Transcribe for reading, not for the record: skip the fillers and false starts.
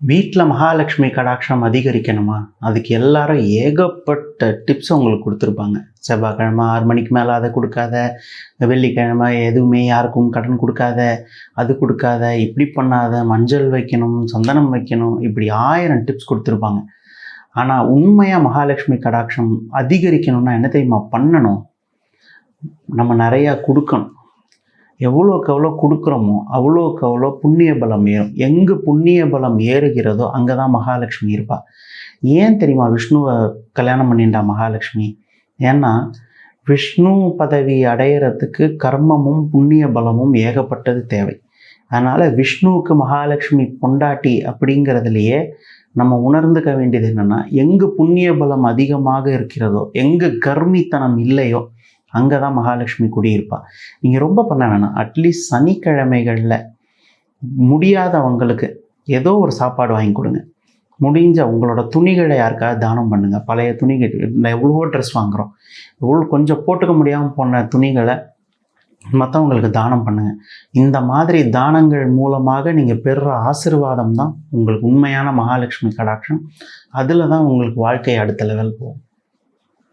வீட்டில் மகாலட்சுமி கடாட்சம் அதிகரிக்கணுமா? அதுக்கு எல்லாரும் ஏகப்பட்ட டிப்ஸ் உங்களுக்கு கொடுத்துருப்பாங்க. செவ்வாய்க்கிழமை 6 மணிக்கு மேலே அதை கொடுக்காத, வெள்ளிக்கிழமை எதுவுமே யாருக்கும் கடன் கொடுக்காத, அது கொடுக்காத, இப்படி பண்ணாத, மஞ்சள் வைக்கணும், சந்தனம் வைக்கணும், இப்படி 1000 டிப்ஸ் கொடுத்துருப்பாங்க. ஆனால் உண்மையாக மகாலட்சுமி கடாட்சம் அதிகரிக்கணும்னா என்ன தெரியுமா பண்ணணும்? நம்ம நிறையா கொடுக்கணும். எவ்வளோக்கு எவ்வளோ கொடுக்குறோமோ அவ்வளோக்கு அவ்வளோ புண்ணிய பலம் ஏறும். எங்கே புண்ணிய பலம் ஏறுகிறதோ அங்கே தான் மகாலட்சுமி இருப்பாள். ஏன் தெரியுமா விஷ்ணுவை கல்யாணம் பண்ணிண்டா மகாலட்சுமி? ஏன்னா விஷ்ணு பதவி அடையிறதுக்கு கர்மமும் புண்ணிய பலமும் ஏகப்பட்டது தேவை. அதனால் விஷ்ணுவுக்கு மகாலட்சுமி பொண்டாட்டி அப்படிங்கிறதுலையே நம்ம உணர்ந்துக்க வேண்டியது என்னென்னா, எங்கே புண்ணிய பலம் அதிகமாக இருக்கிறதோ, எங்கே கர்மித்தனம் இல்லையோ அங்கே தான் மகாலட்சுமி குடியிருப்பா. நீங்கள் ரொம்ப பண்ண வேணாம். அட்லீஸ்ட் சனிக்கிழமைகளில் முடியாதவங்களுக்கு ஏதோ ஒரு சாப்பாடு வாங்கி கொடுங்க. முடிஞ்ச உங்களோட துணிகளை யாருக்காவது தானம் பண்ணுங்கள். பழைய துணிகள் எவ்வளவோ ட்ரெஸ் வாங்குகிறோம், எவ்வளோ கொஞ்சம் போட்டுக்க முடியாமல் போன துணிகளை மற்றவங்களுக்கு தானம் பண்ணுங்கள். இந்த மாதிரி தானங்கள் மூலமாக நீங்கள் பெறுற ஆசீர்வாதம் தான் உங்களுக்கு உண்மையான மகாலட்சுமி கடாட்சம். அதில் தான் உங்களுக்கு வாழ்க்கை அடுத்த லெவல் போகும்.